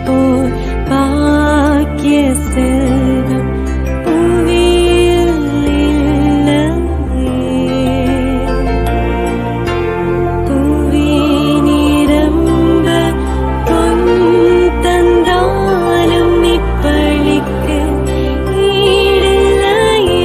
போல் பாக்கிய செல்வம் புவியில் இல்லையே. புவி நிரம்ப பொன் தந்தாலும் இப்பளிக்கு ஈடில்லையே.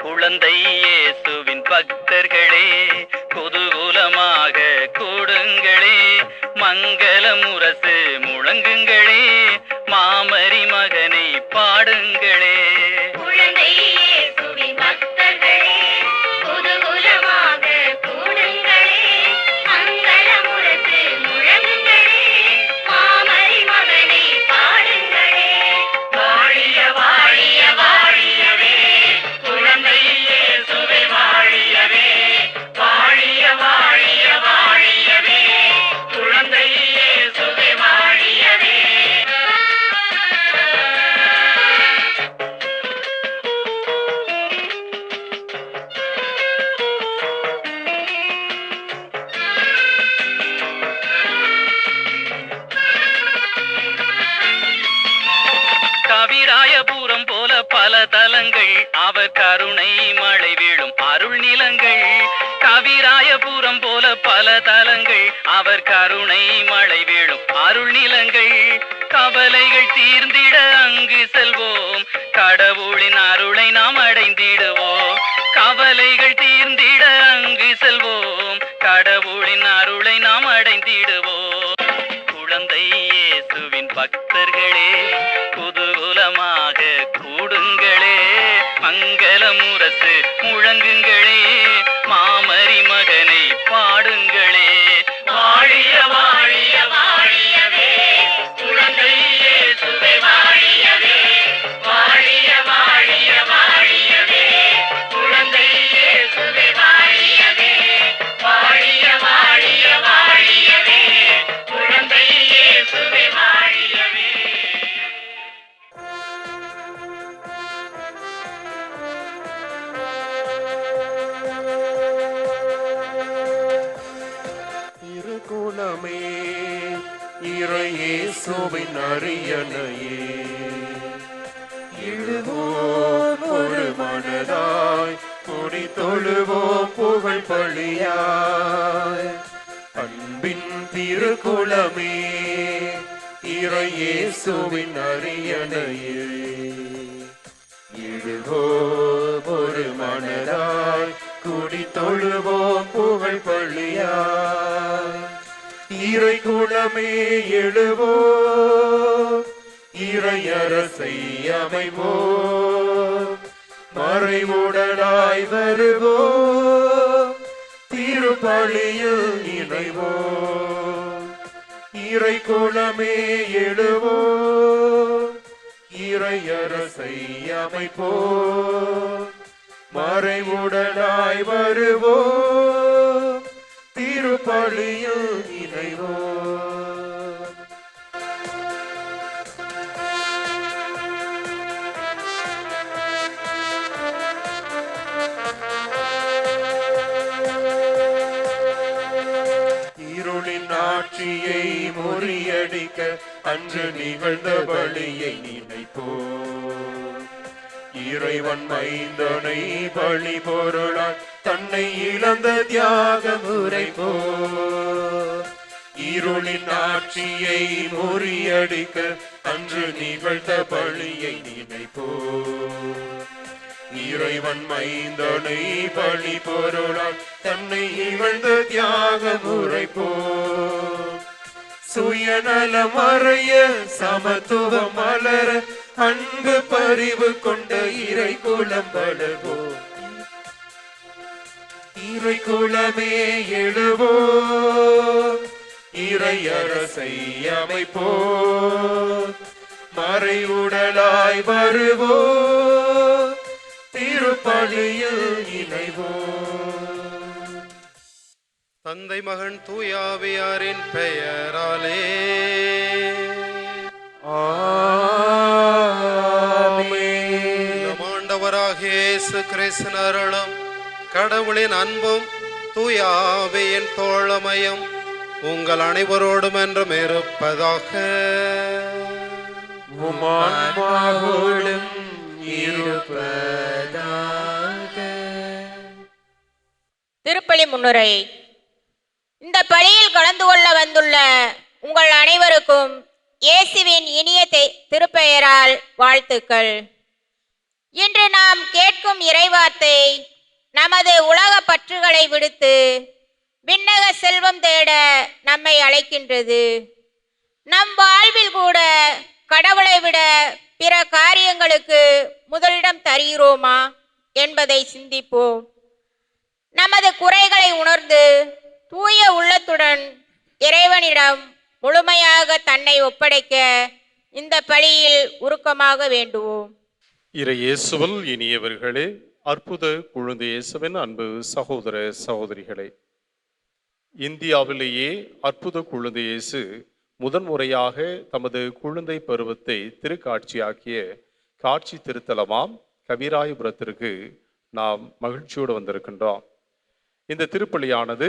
குழந்தை இயேசுவின் பக்தர்களே, குதூகூலமாக கூடுங்களே, மங்கள முரசு முழங்குங்களே, மாமரி மகனை பாடுங்களே. குழந்தை இயேசுவின் பக்தர்களே, குதூகூலமாக கூடுங்களே, மங்கள முரசு முழங்குங்களே, மாமரி மகனை பாடுங்களே. வாழிய வாழிய வாழியவே, குழந்தை இயேசுவே வாழியவே, வாழிய வாழிய வாழியவே, குழந்தை இயேசுவே வாழியவே. கவிராயபுரம் போல பல தலங்கள், அவர் கருணை மழை வீழும் அருள் நிலங்கள். கவிராயபுரம் போல பல தலங்கள், அவர் கருணை மழை வீழும் அருள் நிலங்கள். கவலைகள் தீர்ந்திட அங்கு செல்வோம், கடவுளின் அருளை நாம் அடைந்திடுவோம். கவலைகள் தீர்ந்திட அங்கு செல்வோம், கடவுளின் அருளை நாம் அடைந்திடுவோம். குழந்தை இயேசுவின் பக்தர்களே, குதூகூலமாக கூடுங்களே, மங்கள முரசு முழங்குங்களே, மாமரி மகனை பாடுங்களே. வாழிய வாழிய வாழியவே, குழந்தை இயேசுவே வாழியவே, வாழிய வாழிய வாழியவே, குழந்தை இயேசுவே வாழியவே, வாழிய வாழிய வாழியவே, குழந்தை இயேசுவே வாழியவே. திருக்குலமே இறையேசுவின் அரியணையே, இழுவோம் ஒரு மனதாய், கொடி தொழுவோம் புகழ் பழியாய். அன்பின் திருக்குலமே இறையேசுவின் அரியணையே, இழுவோம் ஒரு மனதாய், குடி தொழுவோம் புகழ் பழியாய். இறை குலமே எழுவோம், இறையரசை அமைவோம், மறைவுடலாய் வருவோம், திருப்பலியில் இணைவோம். இறை குலமே எழுவோம், இறையரசை அமைப்போம், மறைவுடலாய் வருவோம், திருப்பலியில் இணைவோம். இருளின் ஆட்சியை முறியடிக்க அன்று நிகழ்ந்த பலியை நினைப்போம். இறைவன் மைந்தனை பலி பொருளால் தன்னை இழந்த தியாகம் உரைப்போம். இருளின் ஆட்சியை முறியடிக்க அன்று நிகழ்ந்த பலியை நினைப்போம். இறைவன் மைந்தனை பலி பொருளால் தன்னை இழந்த தியாகம் உரைப்போம். சுயநலம் மறைய சமத்துவம் மலர அன்பு பரிவு கொண்ட இறை குலம் வளர்வோம். இறை குலமே எழுவோ, இறை அரசை அமைப்போ, மறைவுடலாய் வருவோ, திருப்பலியில் இணைவோ. தந்தை மகன் தூயாவியாரின் பெயராலே ஆமென். ஆண்டவராகிய இயேசு கிறிஸ்துவின் அருளும் கடவுளின் அன்பும் தூயாவியின் தோழமையும் உங்கள் அனைவரோடும் என்றும் இருப்பதாக. உமான்மாவோடும் இருப்பதாக. திருப்பலி முன்னுரை. இந்த பலியில் கலந்து கொள்ள வந்துள்ள உங்கள் அனைவருக்கும் இயேசுவின் இனிய திருப்பெயரால் வாழ்த்துக்கள். இன்று நாம் கேட்கும் இறைவார்த்தை நமது உலக பற்றுகளை விடுத்து விண்ணக செல்வம் தேட நம்மை அழைக்கின்றது. நம் வாழ்வில் கூட கடவுளை விட பிற காரியங்களுக்கு முதலிடம் தருகிறோமா என்பதை சிந்திப்போம். நமது குறைகளை உணர்ந்து தூய உள்ளத்துடன் இறைவனிடம் முழுமையாக தன்னை ஒப்படைக்க இந்த பலியில் உருக்கமாக வேண்டுவோம். இறை இயேசுவில் இனியவர்களே, அற்புத குழந்தை இயேசுவின் அன்பு சகோதர சகோதரிகளே, இந்தியாவிலேயே அற்புத குழந்தை இயேசு முதன்முறையாக தமது குழந்தை பருவத்தை திருக்காட்சியாக்கிய காட்சி திருத்தலமாம் கவிராயபுரத்திற்கு நாம் மகிழ்ச்சியோடு வந்திருக்கின்றோம். இந்த திருப்பலியானது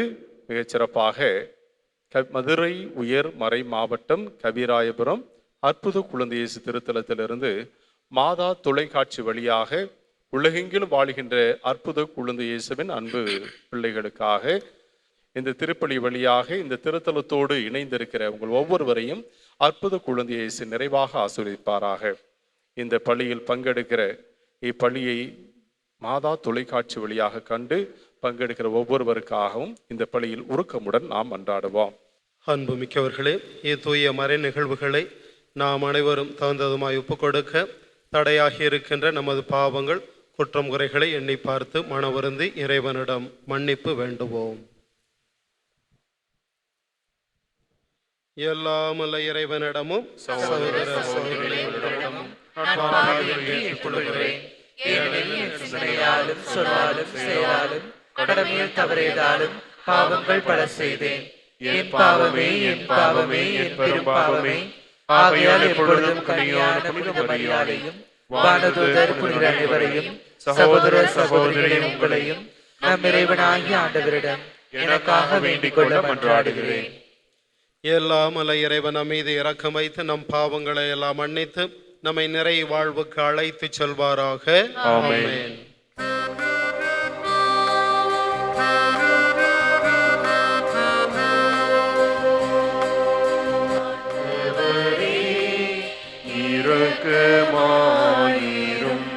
மிகச்சிறப்பாக மதுரை உயர் மறை மாவட்டம் கவிராயபுரம் அற்புத குழந்தை இயேசு திருத்தலத்திலிருந்து மாதா தொலைக்காட்சி வழியாக உலகெங்கிலும் வாழ்கின்ற அற்புத குழந்தை இயேசுவின் அன்பு பிள்ளைகளுக்காக இந்த திருப்பலி வழியாக இந்த திருத்தலத்தோடு இணைந்திருக்கிற உங்கள் ஒவ்வொருவரையும் அற்புத குழந்தை இயேசு நிறைவாக ஆசீர்வதிப்பாராக. இந்த பள்ளியில் பங்கெடுக்கிற இப்பள்ளியை மாதா தொலைக்காட்சி வழியாக கண்டு பங்கெடுக்கிற ஒவ்வொருவருக்காகவும் இந்த பள்ளியில் உருக்கமுடன் நாம் மன்றாடுவோம். அன்பு மிக்கவர்களே, இத்தூய மறை நிகழ்வுகளை நாம் அனைவரும் தகுந்ததுமாய் ஒப்புக் கொடுக்க தடையாகி இருக்கின்ற நமது பாவங்கள் குற்றம் குறைகளை எண்ணி பார்த்து மனவருந்தி இறைவனிடம் மன்னிப்பு வேண்டுவோம். எல்லாமல்ல இறைவனிடமும் சகோதர சகோதரிகளிடமும் சொல்லாலும் செயலாலும் கடமையில் தவறியதாலும் பாவங்கள் பல செய்தேன். என் பாவமே என் பாவமே என் பெரும் பாவமே. ஆகையால் எப்பொழுதும் கனியான புனித மரியாதையும் வானதூதர் புனித அனைவரையும் சகோதர சகோதரிகளையும் உங்களையும் நம் இறைவனாகிய ஆண்டவரிடம் எனக்காக வேண்டிக் கொள்ள மன்றாடுகிறேன். எல்லாமல்ல இறைவன் மீது இரக்கம் வைத்து நம் பாவங்களை எல்லாம் மன்னித்து நம்மை நிறை வாழ்வுக்கு அழைத்து செல்வாராக. ஆமென். இரக்கமாயிரும்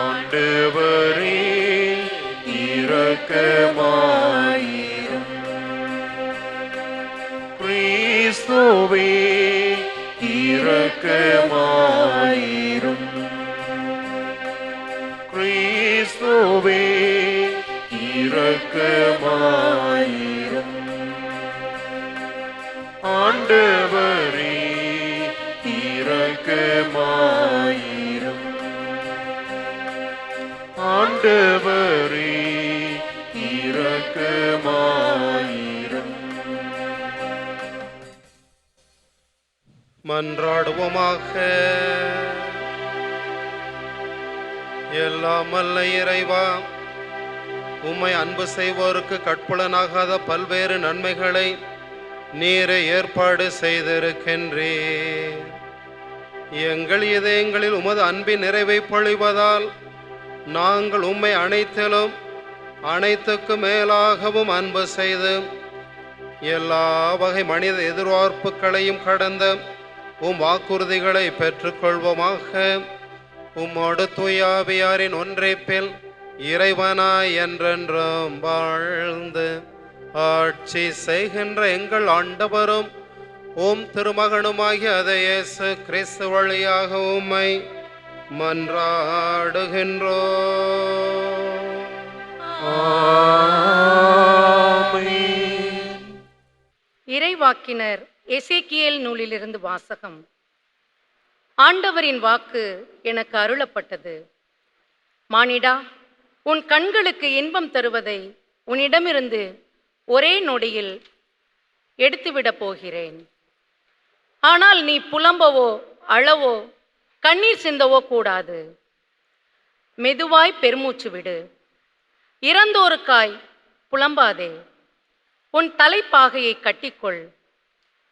ஆண்டவரே, இரக்கமாயிரும். கிறிஸ்துவே, இரக்கமாயிரும். கிறிஸ்துவே, இரக்கமாயிரும். ஆண்டவரே, இரக்கமாயிரும். ஆண்டவரே, இரக்கமாயிரும். மன்றாடுவோமாக. எல்லாம் வல்ல இறைவா, உம்மை அன்பு செய்வோருக்கு கட்புலனாகாத பல்வேறு நன்மைகளை நீரை ஏற்பாடு செய்திருக்கின்றீர். எங்கள் இதயங்களில் உமது அன்பின் நிறைவை பொழிவதால் நாங்கள் உம்மை அனைத்திலும் அனைத்துக்கு மேலாகவும் அன்பு செய்து எல்லா வகை மனித எதிர்பார்ப்புகளையும் கடந்த உம் வாக்குறுதிகளை பெற்றுக்கொள்வோமாக. உம்மோடு தூயாவியாரின் ஒன்றைப்பில் இறைவனாய் என்றென்றும் வாழ்ந்து ஆட்சி செய்கின்ற எங்கள் ஆண்டவரும் ஓம் திருமகனுமாகிய அதை இயேசு கிறிஸ்து வழியாக உம்மை மன்றாடுகின்றோம். ஆமென். இறைவாக்கினர் எசேக்கியேல் நூலிலிருந்து வாசகம். ஆண்டவரின் வாக்கு எனக்கு அருளப்பட்டது. மானிடா, உன் கண்களுக்கு இன்பம் தருவதை உன்னிடமிருந்து ஒரே நொடியில் எடுத்துவிடப் போகிறேன். ஆனால் நீ புலம்பவோ அழவோ கண்ணீர் சிந்தவோ கூடாது. மெதுவாய் பெருமூச்சு விடு. இறந்தோருக்காய் புலம்பாதே. உன் தலைப்பாகையை கட்டிக்கொள்.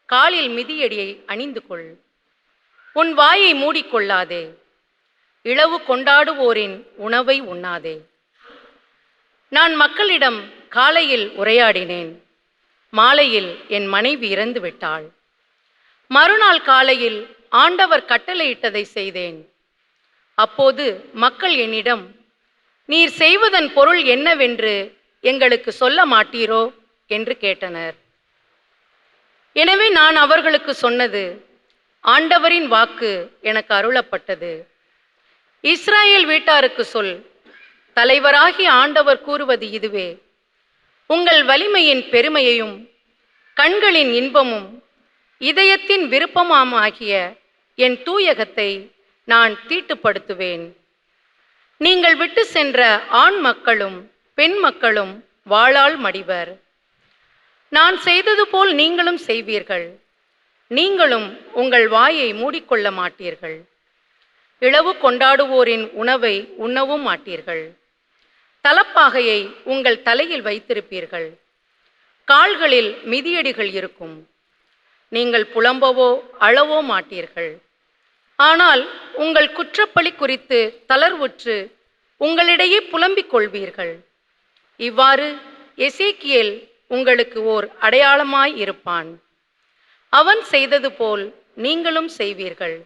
காலில் மிதியடியை அணிந்து கொள். உன் வாயை மூடிக்கொள்ளாதே. இளவு கொண்டாடுவோரின் உணவை உண்ணாதே. நான் மக்களிடம் காலையில் உரையாடினேன். மாலையில் என் மனைவி இறந்து விட்டாள். மறுநாள் காலையில் ஆண்டவர் கட்டளையிட்டதை செய்தேன். அப்போது மக்கள் என்னிடம், நீர் செய்வதன் பொருள் என்னவென்று எங்களுக்கு சொல்ல மாட்டீரோ என்று கேட்டனர். எனவே நான் அவர்களுக்கு சொன்னது, ஆண்டவரின் வாக்கு எனக்கு அருளப்பட்டது. இஸ்ராயேல் வீட்டாருக்கு சொல், தலைவராகிய ஆண்டவர் கூறுவது இதுவே: உங்கள் வலிமையின் பெருமையையும் கண்களின் இன்பமும் இதயத்தின் விருப்பமாகிய என் தூயகத்தை நான் தீட்டுப்படுத்துவேன். நீங்கள் விட்டு சென்ற ஆண் மக்களும் பெண் மக்களும் வாளால் மடிவர். நான் செய்தது போல் நீங்களும் செய்வீர்கள். நீங்களும் உங்கள் வாயை மூடிக்கொள்ள மாட்டீர்கள். இளவு கொண்டாடுவோரின் உணவை உண்ணவும் மாட்டீர்கள். தலப்பாகையை உங்கள் தலையில் வைத்திருப்பீர்கள். கால்களில் மிதியடிகள் இருக்கும். நீங்கள் புலம்பவோ அழவோ மாட்டீர்கள். ஆனால் உங்கள் குற்றப்பழி குறித்து தளர்வுற்று உங்களிடையே புலம்பிக் கொள்வீர்கள். இவ்வாறு எசேக்கியேல் உங்களுக்கு ஓர் அடையாளமாய் இருப்பான். அவன் செய்தது போல் நீங்களும் செய்வீர்கள்.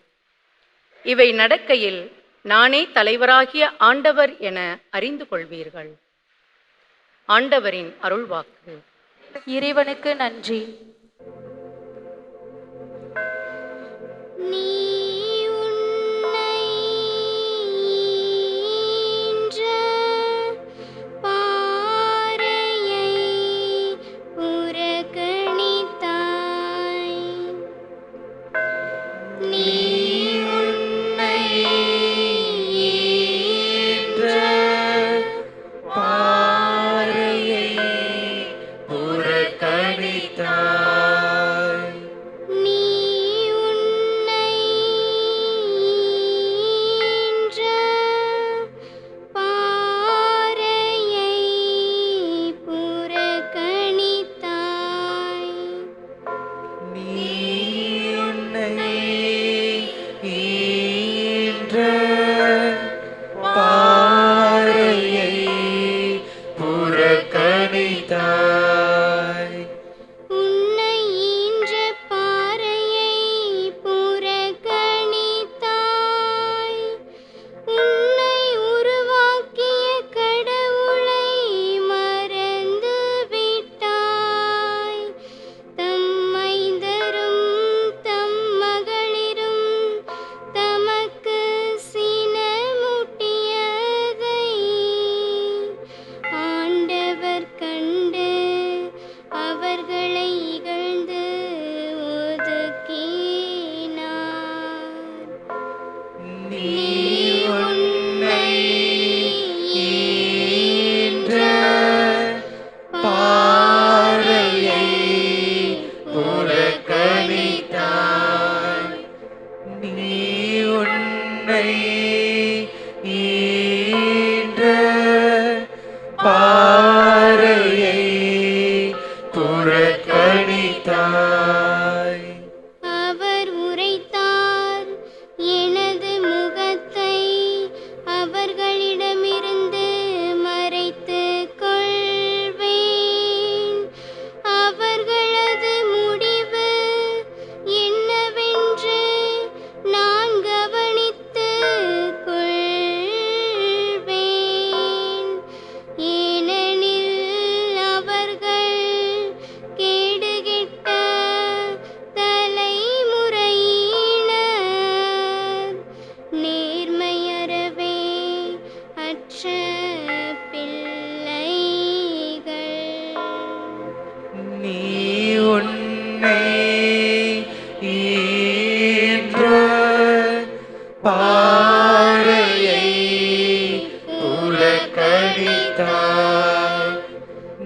இவை நடக்கையில் நானே தலைவராகிய ஆண்டவர் என அறிந்து கொள்வீர்கள். ஆண்டவரின் அருள்வாக்கு. இறைவனுக்கு நன்றி. நீ உன்னை ஈன்ற பாறையை புறக்கணித்தாய். நீ உன்னை ஈன்ற பாறையை புறக்கணித்தாய்.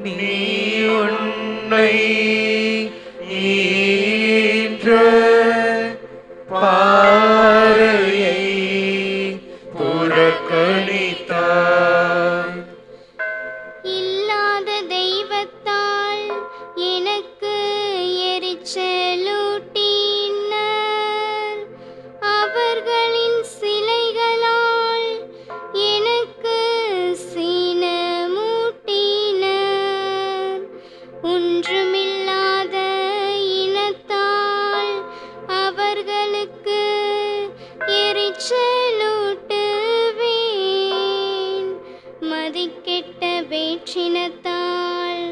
நீ உன்னை ஈன்ற பாறையை புறக்கணித்தாய். இல்லாத தெய்வத்தால் எனக்கு எரிச்சலூட்டினர். அவர்களின் சிலைகளால் எனக்கு சினமூட்டினர். ஒன்றுமில்லாத இனத்தால் அவர்களுக்கு எரிச்சலூட்டுவேன். மதிக்கெட்ட வேற்றினத்தால்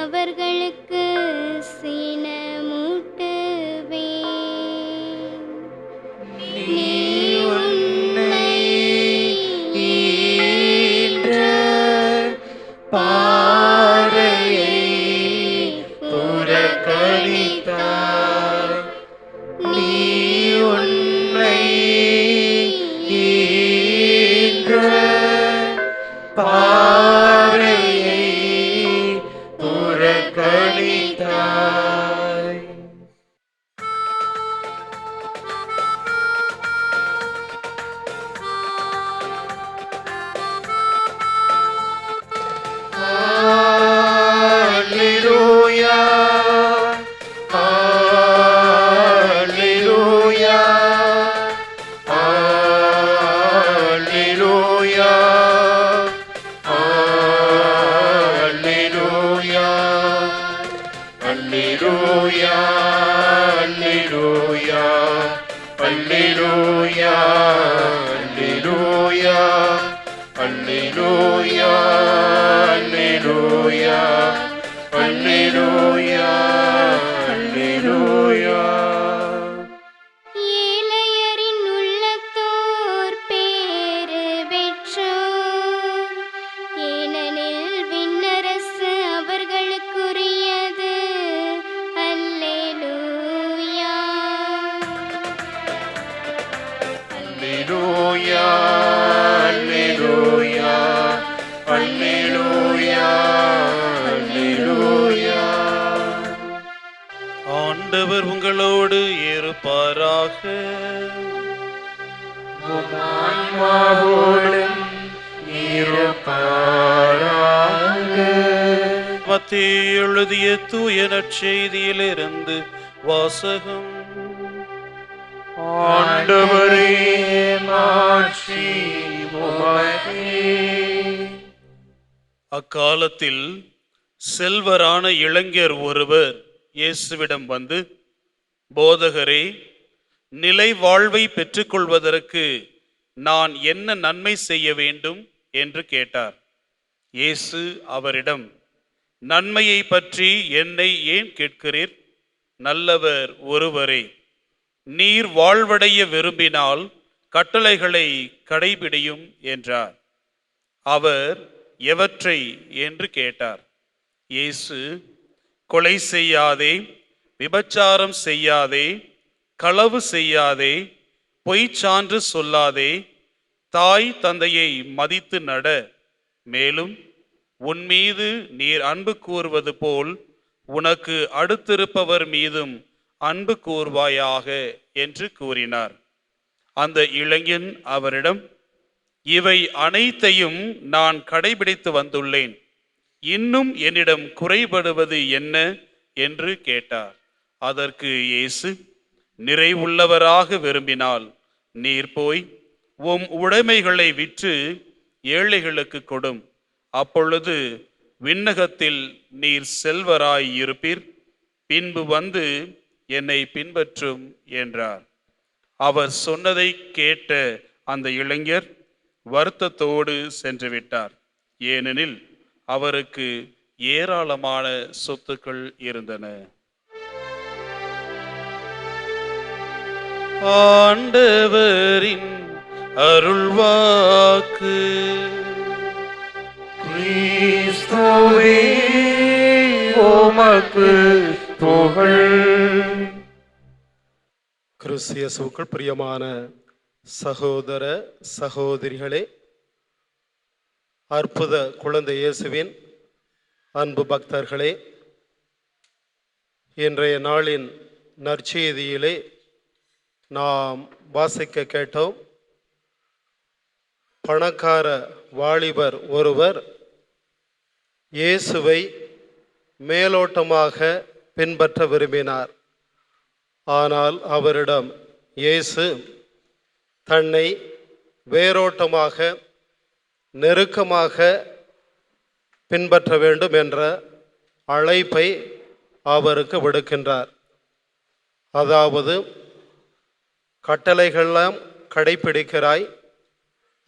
அவர்களுக்கு சினமூட்டுவேன். நீ உன்னை ஈன்ற பாறையை புறக்கணித்தாய். நீ உன்னை ஈன்ற பாறையை புறக்கணித்தாய். Alleluia, Alleluia, Alleluia, Alleluia, Alleluia, Alleluia, Alleluia, Alleluia, Alleluia, Alleluia, Alleluia. ஏழையரின் உள்ளத்தோர் பேறு பெற்றோர், ஏனெனில் விண்ணரசு அவர்களுக்குரியது. அல்லேலூயா. Alleluia, Alleluia, Alleluia, Alleluia. ஆண்டவர் உங்களோடு இருப்பாராக. உம் ஆன்மாவோடும் இருப்பாராக. மத்தேயு எழுதிய தூய நற்செய்தியிலிருந்து வாசகம். ஆண்டவரே, மாட்சி உமக்கே. அக்காலத்தில் செல்வரான இளைஞர் ஒருவர் இயேசுவிடம் வந்து, போதகரே, நிலை வாழ்வை பெற்றுக்கொள்வதற்கு நான் என்ன நன்மை செய்ய வேண்டும் என்று கேட்டார். இயேசு அவரிடம், நன்மையை பற்றி என்னை ஏன் கேட்கிறீர்? நல்லவர் ஒருவரே. நீர் வாழ்வடைய விரும்பினால் கட்டளைகளை கடைபிடியும் என்றார். அவர் எவற்றை என்று கேட்டார். இயேசு, கொலை செய்யாதே, விபச்சாரம் செய்யாதே, களவு செய்யாதே, பொய்ச் சான்று சொல்லாதே, தாய் தந்தையை மதித்து நட, மேலும் உன் மீது நீர் அன்பு கூர்வது போல் உனக்கு அடுத்திருப்பவர் மீதும் அன்பு கூர்வாயாக என்று கூறினார். அந்த இளைஞன் அவரிடம், இவை அனைத்தையும் நான் கடைபிடித்து வந்துள்ளேன், இன்னும் என்னிடம் குறைபடுவது என்ன என்று கேட்டார். அதற்கு இயேசு, நிறைவுள்ளவராக விரும்பினால் நீர் போய் உம் உடைமைகளை விற்று ஏழைகளுக்கு கொடும், அப்பொழுது விண்ணகத்தில் நீர் செல்வராய் இருப்பீர், பின்பு வந்து என்னை பின்பற்றும் என்றார். அவர் சொன்னதை கேட்ட அந்த இளைஞர் வருத்தத்தோடு சென்று விட்டார். ஏனெனில் அவருக்கு ஏராளமான சொத்துக்கள் இருந்தன. ஆண்டவரின் அருள்வாக்கு. கிறிஸ்துவே, உமக்கு புகழ். கிறிஸ்து இயேசுவுக்குள் பிரியமான சகோதர சகோதரிகளே, அற்புத குழந்தை இயேசுவின் அன்பு பக்தர்களே, இன்றைய நாளின் நற்செய்தியிலே நாம் வாசிக்க கேட்டோம். பணக்கார வாலிபர் ஒருவர் இயேசுவை மேலோட்டமாக பின்பற்ற விரும்பினார். ஆனால் அவரிடம் இயேசு தன்னை வேரோட்டமாக நெருக்கமாக பின்பற்ற வேண்டும் என்ற அழைப்பை அவருக்கு விடுக்கின்றார். அதாவது, கட்டளைகளெல்லாம் கடைப்பிடிக்கிறாய்,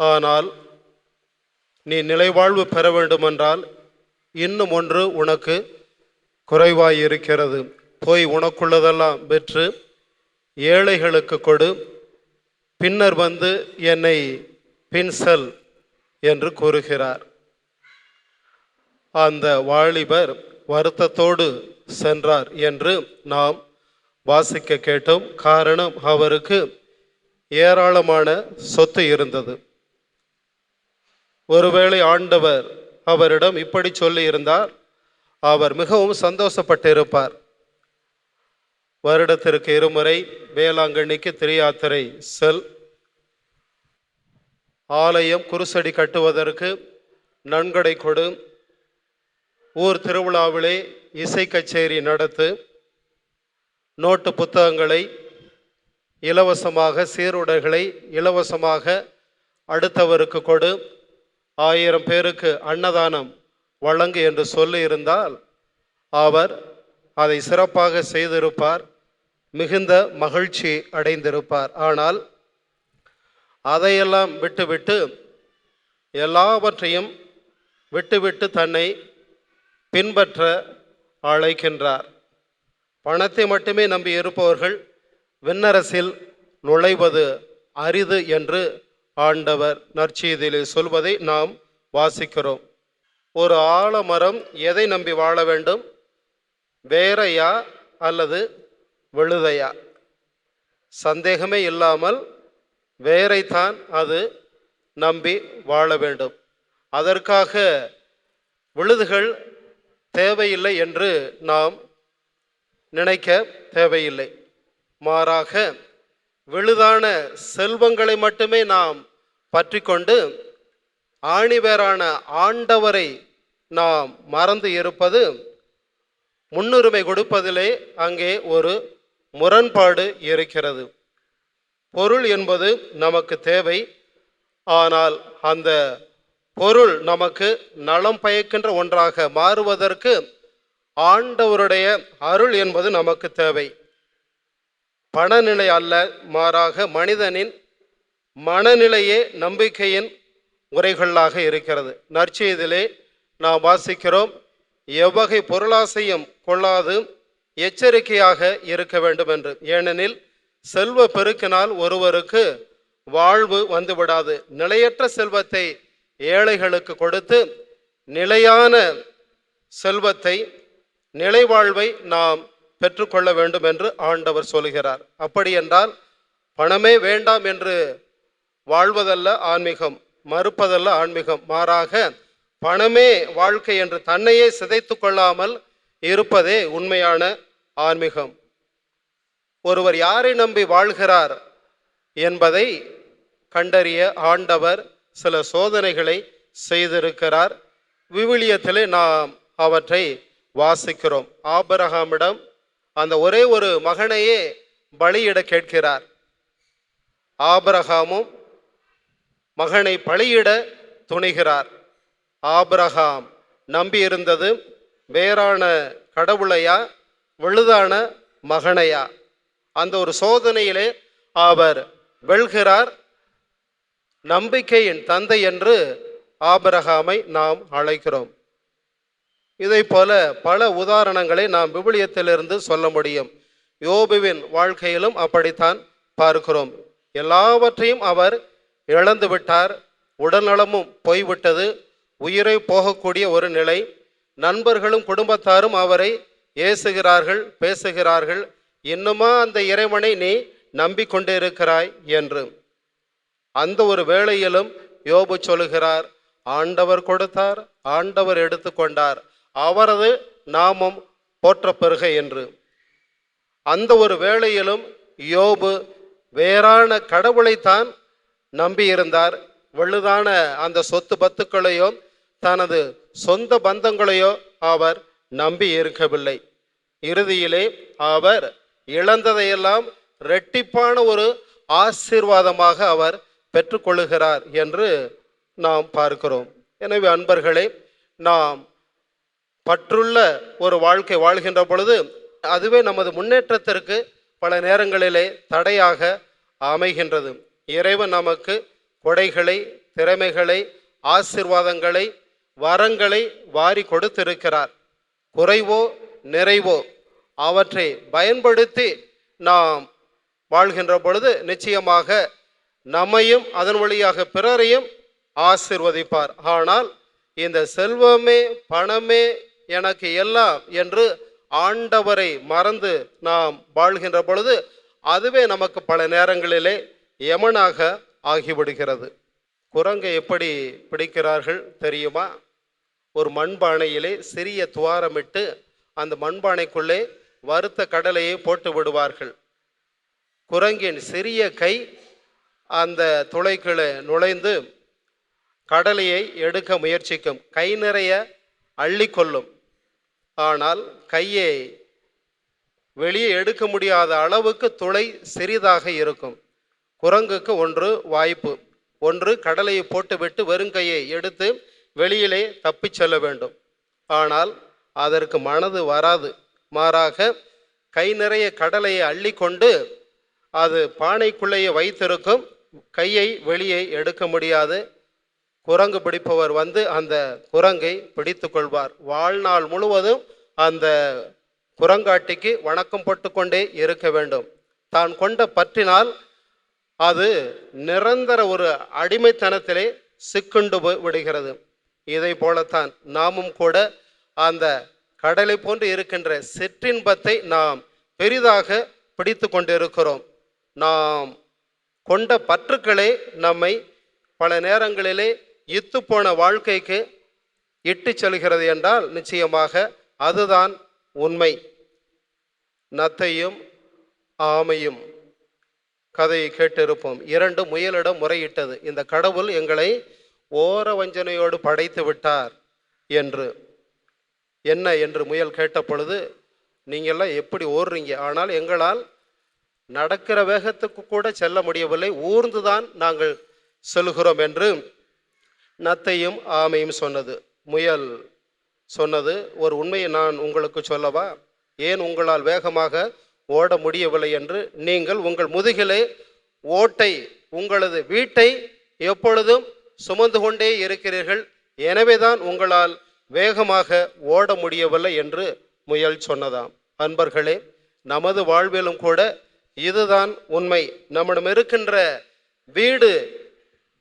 ஆனால் நீ நிலைவாழ்வு பெற வேண்டுமென்றால் இன்னும் ஒன்று உனக்கு குறைவாயிருக்கிறது. போய் உனக்குள்ளதெல்லாம் விற்று ஏழைகளுக்கு கொடு, பின்னர் வந்து என்னை பின்செல் என்று கூறுகிறார். அந்த வாலிபர் வருத்தத்தோடு சென்றார் என்று நாம் வாசிக்க கேட்டோம். காரணம், அவருக்கு ஏராளமான சொத்து இருந்தது. ஒருவேளை ஆண்டவர் அவரிடம் இப்படி சொல்லி இருந்தார், அவர் மிகவும் சந்தோஷப்பட்டிருப்பார். வருடத்திற்கு 2 முறை வேளாங்கண்ணிக்கு திரியாத்திரை செல், ஆலயம் குருசடி கட்டுவதற்கு நன்கொடை கொடு, ஊர் திருவிழாவிலே இசை கச்சேரி நடத்து, நோட்டு புத்தகங்களை இலவசமாக, சீருடைகளை இலவசமாக அடுத்தவருக்கு கொடு, 1000 பேருக்கு அன்னதானம் வழங்கு என்று சொல்லி இருந்தால் அவர் அதை சிறப்பாக செய்திருப்பார், மிகுந்த மகிழ்ச்சி அடைந்திருப்பார். ஆனால் அதையெல்லாம் விட்டுவிட்டு, எல்லாவற்றையும் விட்டுவிட்டு தன்னை பின்பற்ற அழைக்கின்றார். பணத்தை மட்டுமே நம்பி இருப்பவர்கள் விண்ணரசில் நுழைவது அரிது என்று ஆண்டவர் நற்செய்தியிலே சொல்வதை நாம் வாசிக்கிறோம். ஒரு ஆலமரம் எதை நம்பி வாழ வேண்டும்? வேரையா அல்லது விழுதையா? சந்தேகமே இல்லாமல் வேரைத்தான் அது நம்பி வாழ வேண்டும். அதற்காக விழுதுகள் தேவையில்லை என்று நாம் நினைக்க தேவையில்லை. மாறாக விழுதான செல்வங்களை மட்டுமே நாம் பற்றி கொண்டு ஆணிவேரான ஆண்டவரை நாம் மறந்து இருப்பது, முன்னுரிமை கொடுப்பதிலே அங்கே ஒரு முரண்பாடு இருக்கிறது. பொருள் என்பது நமக்கு தேவை, ஆனால் அந்த பொருள் நமக்கு நலம் பயக்கின்ற ஒன்றாக மாறுவதற்கு ஆண்டவருடைய அருள் என்பது நமக்கு தேவை. பணநிலை அல்ல, மாறாக மனிதனின் மனநிலையே நம்பிக்கையின் உரைகளாக இருக்கிறது. நற்செய்தியிலே நாம் வாசிக்கிறோம், எவ்வகை பொருளாசையும் கொள்ளாது எச்சரிக்கையாக இருக்க வேண்டும் என்று. ஏனெனில் செல்வ பெருக்கினால் ஒருவருக்கு வாழ்வு வந்துவிடாது. நிலையற்ற செல்வத்தை ஏழைகளுக்கு கொடுத்து நிலையான செல்வத்தை, நிலைவாழ்வை நாம் பெற்றுக்கொள்ள வேண்டும் என்று ஆண்டவர் சொல்கிறார். அப்படி என்றால் பணமே வேண்டாம் என்று வாழ்வதல்ல ஆன்மீகம், மறுப்பதல்ல ஆன்மீகம். மாறாக பணமே வாழ்க்கை என்று தன்னையே சிதைத்து கொள்ளாமல் இருப்பதே உண்மையான ஆன்மீகம். ஒருவர் யாரை நம்பி வாழ்கிறார் என்பதை கண்டறிய ஆண்டவர் சில சோதனைகளை செய்திருக்கிறார். விவிலியத்திலே நாம் அவற்றை வாசிக்கிறோம். ஆபிரகாமிடம் அந்த ஒரே ஒரு மகனையே பலியிட கேட்கிறார். ஆபிரகாமும் மகனை பலியிட துணிகிறார். ஆபிரகாம் நம்பியிருந்தது வேறான கடவுளையா, விழுதான மகனையா? அந்த ஒரு சோதனையிலே அவர் வெல்கிறார். நம்பிக்கையின் தந்தை என்று ஆபிரகாமை நாம் அழைக்கிறோம். இதை போல பல உதாரணங்களை நாம் விவிலியத்திலிருந்து சொல்ல முடியும். யோபுவின் வாழ்க்கையிலும் அப்படித்தான் பார்க்கிறோம். எல்லாவற்றையும் அவர் இழந்து விட்டார். உடல்நலமும் போய்விட்டது. உயிரை போகக்கூடிய ஒரு நிலை. நண்பர்களும் குடும்பத்தாரும் அவரை ஏசுகிறார்கள், பேசுகிறார்கள். இன்னுமா அந்த இறைவனை நீ நம்பிக்கொண்டிருக்கிறாய் என்று. அந்த ஒரு வேளையிலும் யோபு சொல்லுகிறார், ஆண்டவர் கொடுத்தார், ஆண்டவர் எடுத்துக்கொண்டார், அவரது நாமம் போற்றப்பெறுக என்று. அந்த ஒரு வேளையிலும் யோபு வேறான கடவுளைத்தான் நம்பியிருந்தார். வலுதான அந்த சொத்து பத்துக்களையோ தனது சொந்த பந்தங்களையோ அவர் நம்பி இருக்கவில்லை. இறுதியிலே அவர் இழந்ததையெல்லாம் இரட்டிப்பான ஒரு ஆசீர்வாதமாக அவர் பெற்றுக்கொள்ளுகிறார் என்று நாம் பார்க்கிறோம். எனவே அன்பர்களே, நாம் பற்றுள்ள ஒரு வாழ்க்கை வாழ்கின்ற பொழுது அதுவே நமது முன்னேற்றத்திற்கு பல நேரங்களிலே தடையாக அமைகின்றது. இறைவன் நமக்கு கொடைகளை, திறமைகளை, ஆசீர்வாதங்களை, வரங்களை வாரி கொடுத்திருக்கிறார். குறைவோ நிறைவோ அவற்றை பயன்படுத்தி நாம் வாழ்கின்ற பொழுது நிச்சயமாக நம்மையும் அதன் வழியாக பிறரையும் ஆசீர்வதிப்பார். ஆனால் இந்த செல்வமே பணமே எனக்கு எல்லாம் என்று ஆண்டவரை மறந்து நாம் வாழ்கின்ற பொழுது அதுவே நமக்கு பல நேரங்களிலே யமனாக ஆகிவிடுகிறது. குரங்கை எப்படி பிடிக்கிறார்கள் தெரியுமா? ஒரு மண்பானையிலே சிறிய துவாரமிட்டு அந்த மண்பானைக்குள்ளே வறுத்த கடலையை போட்டு விடுவார்கள். குரங்கின் சிறிய கை அந்த துளைக்குள்ளே நுழைந்து கடலையை எடுக்க முயற்சிக்கும். கை நிறைய அள்ளி கொள்ளும். ஆனால் கையை வெளியே எடுக்க முடியாத அளவுக்கு துளை சிறிதாக இருக்கும். குரங்குக்கு ஒன்று வாய்ப்பு, ஒன்று கடலையை போட்டுவிட்டு வெறுங்கையை எடுத்து வெளியிலே தப்பிச் செல்ல வேண்டும். ஆனால் அதற்கு மனது வராது. மாறாக கை நிறைய கடலையை அள்ளி கொண்டு அது பானைக்குள்ளேயே வைத்திருக்கும். கையை வெளியே எடுக்க முடியாது. குரங்கு பிடிப்பவர் வந்து அந்த குரங்கை பிடித்து கொள்வார். வாழ்நாள் முழுவதும் அந்த குரங்காட்டிக்கு வணக்கம் போட்டு கொண்டே இருக்க வேண்டும். தான் கொண்ட பற்றினால் அது நிரந்தர ஒரு அடிமைத்தனத்திலே சிக்குண்டு விடுகிறது. இதை போலத்தான் நாமும் கூட அந்த கடலை போன்று இருக்கின்ற சிற்றின்பத்தை நாம் பெரிதாக பிடித்து கொண்டிருக்கிறோம். நாம் கொண்ட பற்றுக்களே நம்மை பல நேரங்களிலே இத்து போன வாழ்க்கைக்கு இட்டு செல்கிறது என்றால் நிச்சயமாக அதுதான் உண்மை. நத்தையும் ஆமையும் கதையை கேட்டிருப்போம். 2 முயலிடம் முறையிட்டது, இந்த கடவுள் எங்களை ஓர வஞ்சனையோடு படைத்து விட்டார் என்று. என்ன என்று முயல் கேட்ட பொழுது, நீங்கள்லாம் எப்படி ஓடுறீங்க? ஆனால் எங்களால் நடக்கிற வேகத்துக்கு கூட செல்ல முடியவில்லை, ஊர்ந்துதான் நாங்கள் செல்கிறோம் என்று நத்தையும் ஆமையும் சொன்னது. முயல் சொன்னது, ஒரு உண்மையை நான் உங்களுக்கு சொல்லவா? ஏன் உங்களால் வேகமாக ஓட முடியவில்லை என்று. நீங்கள் உங்கள் முதுகிலே ஓட்டை, உங்களது வீட்டை எப்பொழுதும் சுமந்து கொண்டே இருக்கிறீர்கள், எனவேதான் உங்களால் வேகமாக ஓட முடியவில்லை என்று முயல் சொன்னதாம். அன்பர்களே, நமது வாழ்விலும் கூட இதுதான் உண்மை. நம்மிடம் இருக்கின்ற வீடு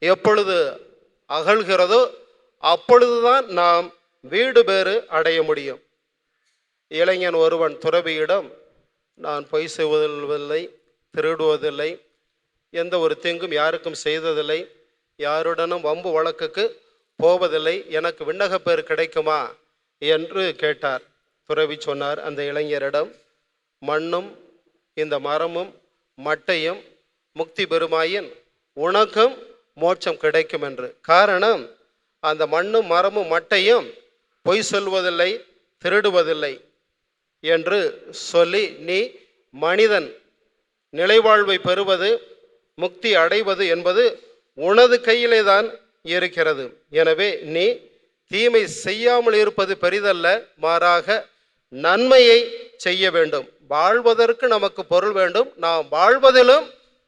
எப்பொழுது அகழ்கிறதோ அப்பொழுதுதான் நாம் வீடு பேறு அடைய முடியும். இளைஞன் ஒருவன் துறவியிடம், நான் பொய் செய்வதில்லை, திருடுவதில்லை, எந்த ஒரு தீங்கும் யாருக்கும் செய்ததில்லை, யாருடனும் வம்பு வழக்குக்கு போவதில்லை, எனக்கு விண்ணக பேர் கிடைக்குமா என்று கேட்டார். துறவி சொன்னார் அந்த இளைஞரிடம், மண்ணும் இந்த மரமும் மட்டையும் முக்தி பெறுமாயின் உனக்கும் மோட்சம் கிடைக்கும் என்று. காரணம், அந்த மண்ணும் மரமும் மட்டையும் பொய் சொல்வதில்லை, திருடுவதில்லை என்று சொல்லி, நீ மனிதன் நிலைவாழ்வை பெறுவது, முக்தி அடைவது என்பது உனது கையிலே தான் இருக்கிறது. எனவே நீ தீமை செய்யாமல் இருப்பது பெரிதல்ல, மாறாக நன்மையை செய்ய வேண்டும். வாழ்வதற்கு நமக்கு பொருள் வேண்டும், நாம் வாழ்வதிலும்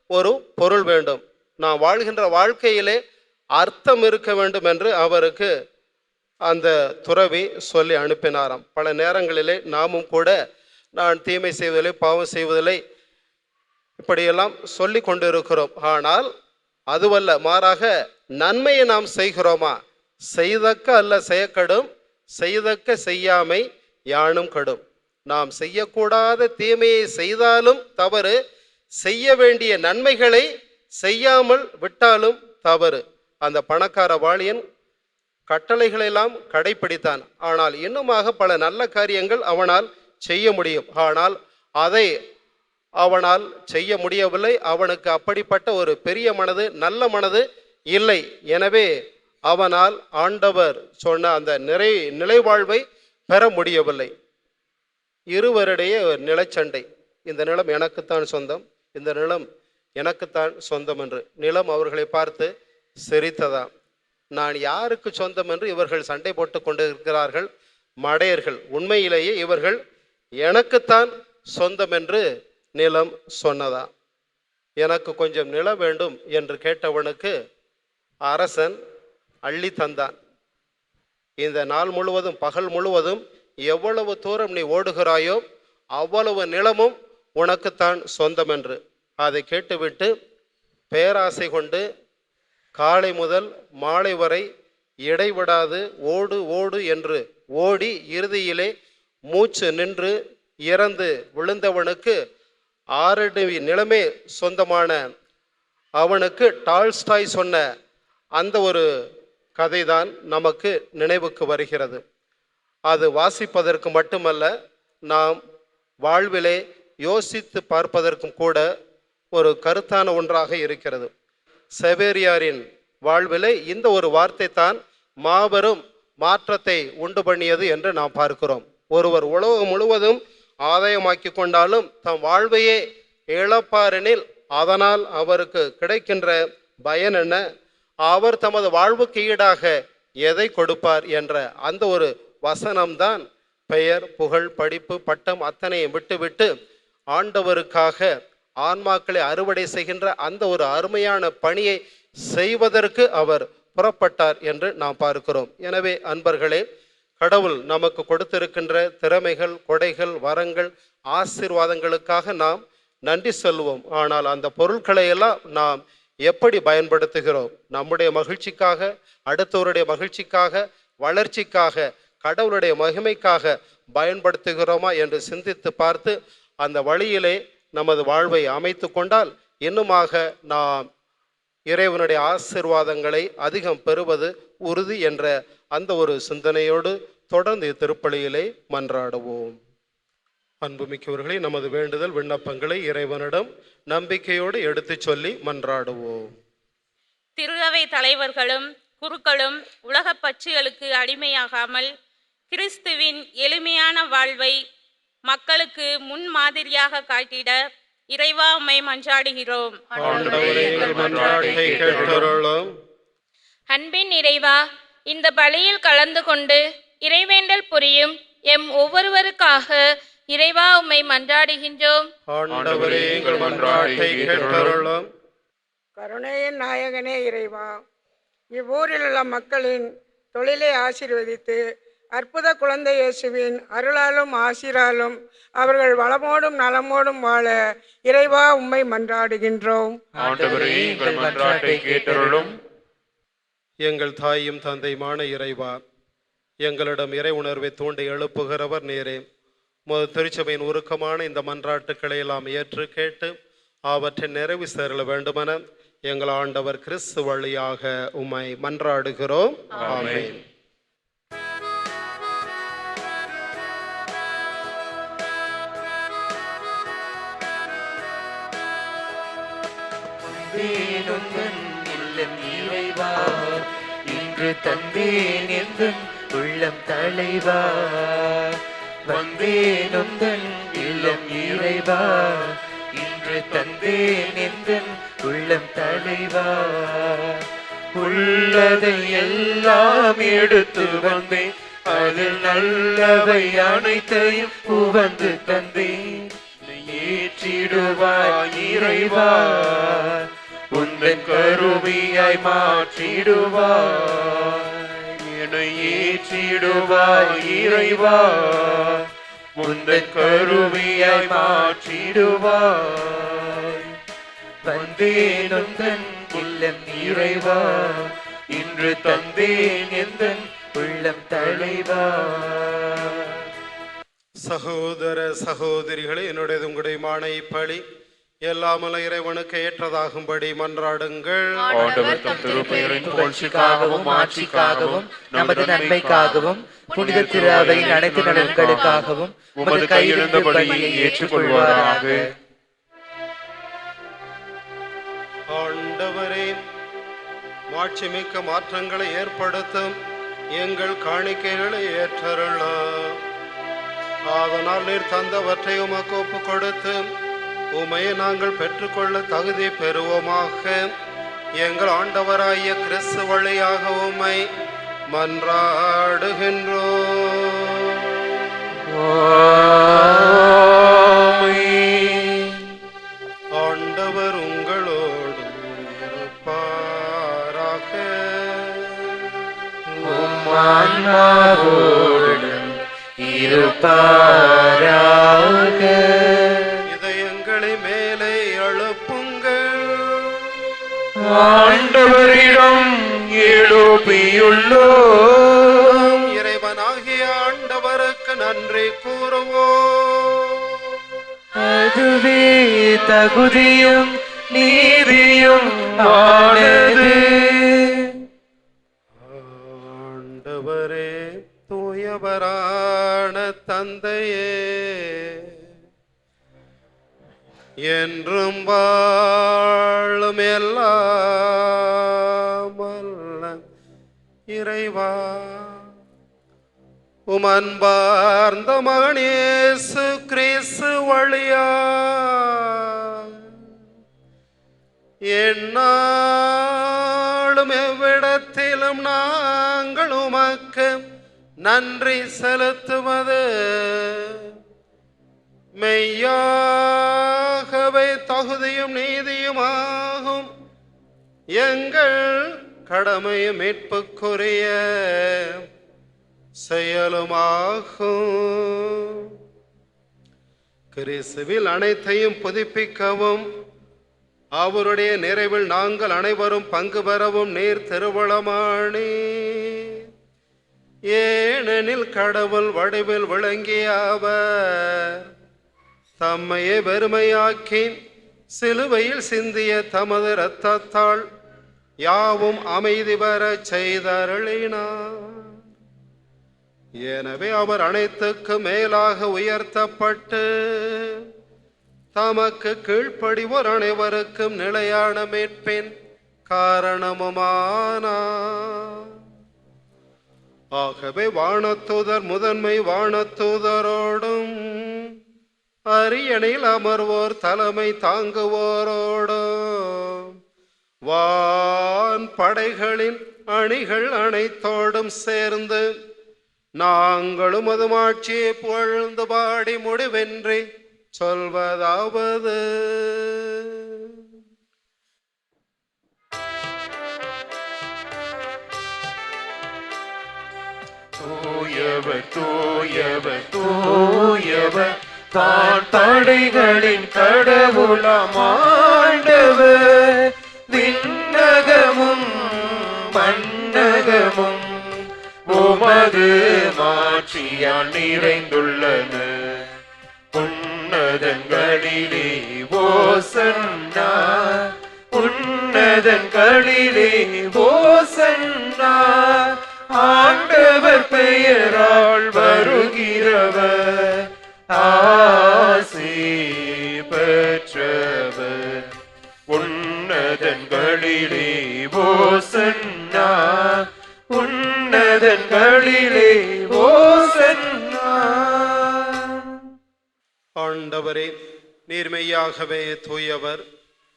ஒரு பொருள் வேண்டும், நாம் வாழ்கின்ற வாழ்க்கையிலே அர்த்தம் இருக்க வேண்டும் என்று அவருக்கு அந்த துறவி சொல்லி அனுப்பினாராம். பல நேரங்களிலே நாமும் கூட நான் தீமை செய்வதில்லை, பாவம் செய்வதில்லை, இப்படியெல்லாம் சொல்லி கொண்டு இருக்கிறோம். ஆனால் அதுவல்ல, மாறாக நன்மையை நாம் செய்கிறோமா? செய்தக்க அல்ல செய்யக்கடும், செய்தக்க செய்யாமை யானும் கடும். நாம் செய்யக்கூடாத தீமையை செய்தாலும் தவறு, செய்ய வேண்டிய நன்மைகளை செய்யாமல் விட்டாலும் தவறு. அந்த பணக்கார வாலியன் கட்டளைகளெல்லாம் கடைப்பிடித்தான். ஆனால் இன்னுமாக பல நல்ல காரியங்கள் அவனால் செய்ய முடியும். ஆனால் அதை அவனால் செய்ய முடியவில்லை. அவனுக்கு அப்படிப்பட்ட ஒரு பெரிய மனது, நல்ல மனது இல்லை. எனவே அவனால் ஆண்டவர் சொன்ன அந்த நிலைவாழ்வை பெற முடியவில்லை. இருவரிடையே ஒரு நிலச்சண்டை. இந்த நிலம் எனக்குத்தான் சொந்தம், இந்த நிலம் எனக்குத்தான் சொந்தம் என்று. நிலம் அவர்களை பார்த்து சிரித்ததாம். நான் யாருக்கு சொந்தம் என்று இவர்கள் சண்டை போட்டு கொண்டு இருக்கிறார்கள் மடையர்கள். உண்மையிலேயே இவர்கள் எனக்குத்தான் சொந்தம் என்று நிலம் சொன்னதா. எனக்கு கொஞ்சம் நிலம் வேண்டும் என்று கேட்டவனுக்கு அரசன் அள்ளி தந்தான். இந்த நாள் முழுவதும், பகல் முழுவதும் எவ்வளவு தூரம் நீ ஓடுகிறாயோ அவ்வளவு நிலமும் உனக்குத்தான் சொந்தம் என்று. அதை கேட்டுவிட்டு பேராசை கொண்டு காலை முதல் மாலை வரை இடைவிடாது ஓடு ஓடு என்று ஓடி இறுதியிலே மூச்சு நின்று இறந்து விழுந்தவனுக்கு 6 அடி நிலமே சொந்தமான அவனுக்கு டால்ஸ்டாய் சொன்ன அந்த ஒரு கதைதான் நமக்கு நினைவுக்கு வருகிறது. அது வாசிப்பதற்கு மட்டுமல்ல, நாம் வாழ்விலே யோசித்து பார்ப்பதற்கும் கூட ஒரு கருத்தான ஒன்றாக இருக்கிறது. செவேரியாரின் வாழ்விலே இந்த ஒரு வார்த்தை தான் மாபெரும் மாற்றத்தை உண்டு பண்ணியது என்று நாம் பார்க்கிறோம். ஒருவர் உலகம் முழுவதும் ஆதாயமாக்கி கொண்டாலும் தம் வாழ்வையே இழப்பாரெனில் அதனால் அவருக்கு கிடைக்கின்ற பயன் என்ன? அவர் தமது வாழ்வுக்கு ஈடாக எதை கொடுப்பார் என்ற அந்த ஒரு வசனம்தான் பெயர், புகழ், படிப்பு, பட்டம் அத்தனையும் விட்டுவிட்டு ஆண்டவருக்காக ஆன்மாக்களை அறுவடை செய்கின்ற அந்த ஒரு அருமையான பணியை செய்வதற்கு அவர் புறப்பட்டார் என்று நாம் பார்க்கிறோம். எனவே அன்பர்களே, கடவுள் நமக்கு கொடுத்திருக்கின்ற திறமைகள், கொடைகள், வரங்கள், ஆசீர்வாதங்களுக்காக நாம் நன்றி சொல்வோம். ஆனால் அந்த பொருட்களை எல்லாம் நாம் எப்படி பயன்படுத்துகிறோம்? நம்முடைய மகிழ்ச்சிக்காக, அடுத்தவருடைய மகிழ்ச்சிக்காக, வளர்ச்சிக்காக, கடவுளுடைய மகிமைக்காக பயன்படுத்துகிறோமா என்று சிந்தித்து பார்த்து அந்த வழியிலே நமது வாழ்வை அமைத்து கொண்டால் இன்னுமாக நாம் இறைவனுடைய ஆசீர்வாதங்களை அதிகம் பெறுவது உறுதி என்ற அந்த ஒரு சிந்தனையோடு தொடர்ந்து திருப்பலியிலே மன்றாடுவோம். அன்புமிக்கவர்களே, நமது வேண்டுதல் விண்ணப்பங்களை இறைவனிடம் நம்பிக்கையோடு எடுத்து சொல்லி மன்றாடுவோம். திருஅவை தலைவர்களும் குருக்களும் உலக பற்றுகளுக்கு அடிமையாகாமல் கிறிஸ்துவின் எளிமையான வாழ்வை மக்களுக்கு முன்மாதிரியாக காட்டிட இறைவா உம்மை மன்றாடுகிறோம். அன்பின் இறைவா, இந்த பலியில் கலந்து கொண்டு இறைவேண்டல் புரியும் எம் ஒவ்வொருவருக்காக இறைவா உம்மை மன்றாடுகின்றோம். கருணையின் நாயகனே இறைவா, இவ்வூரில் உள்ள மக்களின் தொழிலை ஆசீர்வதித்து அற்புத குழந்தை இயேசுவின் அருளாலும் ஆசீராலும் அவர்கள் வளமோடும் நலமோடும் வாழ இறைவா உம்மை மன்றாடுகின்றோம். எங்கள் தாயும் தந்தையுமான இறைவா, எங்களிடம் இறை உணர்வை தூண்டி எழுப்புகிறவர் நீரே. திருச்சபையின் உருக்கமான இந்த மன்றாட்டுக்களை எல்லாம் ஏற்று கேட்டு அவற்றை நிறைவு சேரல வேண்டுமென எங்கள் ஆண்டவர் கிறிஸ்து வழியாக உம்மை மன்றாடுகிறோம். ஆமென். இறைவா, இன்று தந்தேன் எந்தன் உள்ளம் தலைவா, வந்தேன் உந்தன் இல்லம் இறைவா, இன்று தந்தேன் எந்தன் உள்ளம் தலைவா, உள்ளதை எல்லாம் எடுத்து வந்தேன், அதில் நல்லவை அனைத்தையும் உவந்து தந்தேன், ஏற்றிடுவாய் இறைவா, உந்தன் கருவியாய் மாற்றிடுவாய், என்னை ஏற்றிடுவாய் இறைவா, உந்தன் கருவியாய் மாற்றிடுவாய், வந்தேன் உந்தன் இல்லம் இறைவா, இன்று தந்தேன் எந்தன் உள்ளம் தலைவா. சகோதர சகோதரிகளே, என்னுடைய உங்களுடைய மானை பழி எல்லாமல்ல இறைவனுக்கு ஏற்றதாகும்படி மன்றாடுங்கள். ஆண்டவர் தம் திருப்பெயரின் புகழ்ச்சிக்காகவும் ஆட்சிக்காகவும் நமது நன்மைக்காகவும் புனித திரு அவையின் அனைத்து நலன்களுக்காகவும் உமது கையிலிருந்த பலியை ஏற்றுக்கொள்வாராக. ஆண்டவரே, மாட்சிமிக்க மாற்றங்களை ஏற்படுத்தும் எங்கள் காணிக்கைகளை ஏற்றருளும். அதனால் நீர் தந்தவற்றை உமக்கு ஒப்பு கொடுத்து உமையை நாங்கள் பெற்றுக்கொள்ள தகுதி பெறுவோமாக. எங்கள் ஆண்டவராகிய கிறிஸ்து வழியாக உம்மை மன்றாடுகின்றோம். ஆண்டவர் உங்களோடு இருப்பாராக. இதயங்களை மேலே எழுப்புங்கள். ஆண்டவரிடம் எழுப்பியுள்ளோம். இறைவனாகிய ஆண்டவருக்கு நன்றி கூறுவோம். அதுவே தகுதியும் நீதியும் ஆனது. ஆண்டவரே, தூயவரான தந்தையே, என்றும் வாழும் எல்லாம் வல்ல இறைவா, உம் அன்பார்ந்த மகன் இயேசு கிறிஸ்து வழியா எந்நாளும் எவ்விடத்திலும் நாங்கள் உமக்கு நன்றி செலுத்துவது மெய்யாகவே தகுதியும் நீதியுமாகும். எங்கள் கடமையும் மீட்புக்குரிய செயலுமாகும். கிறிஸ்துவில் அனைத்தையும் புதுப்பிக்கவும் அவருடைய நிறைவில் நாங்கள் அனைவரும் பங்கு பெறவும் நீர் திருவுளமானி. ஏனெனில் கடவுள் வடிவில் விளங்கிய அவர் தம்மையே வெறுமையாக்கி சிலுவையில் சிந்திய தமது இரத்தத்தால் யாவும் அமைதி பெற செய்தருளினார். எனவே அவர் அனைத்துக்கு மேலாக உயர்த்தப்பட்டு தமக்கு கீழ்ப்படிவோர் அனைவருக்கும் நிலையான மீட்பின் காரணமுமானார். ஆகவே வானதூதர் முதன்மை வானதூதரோடும் அரியணையில் அமர்வோர் தலைமை தாங்குவோரோடும் வான் படைகளின் அணிகள் அனைத்தோடும் சேர்ந்து நாங்களும் அது மாட்சியை புகழ்ந்து பாடி முடிவென்றி சொல்வதாவது: தூயவர் தூயவர் தூயவர் தான் தடைகளின் கடவுளாம் ஆண்டவர். விண்ணகமும் மண்ணகமும் உமது மாட்சியால் நிறைந்துள்ளன. உன்னதங்களிலே ஓசன்னா, உன்னதங்களிலே ஓசன்னா. ஆண்டவர் பெயரால் வருகிறவர் ஆசி பெற்றவர். உன்னதங்களிலே ஓசன்னா, உன்னதங்களிலே ஓசன்னா. ஆண்டவரே, நீர்மையாகவே தூயவர்,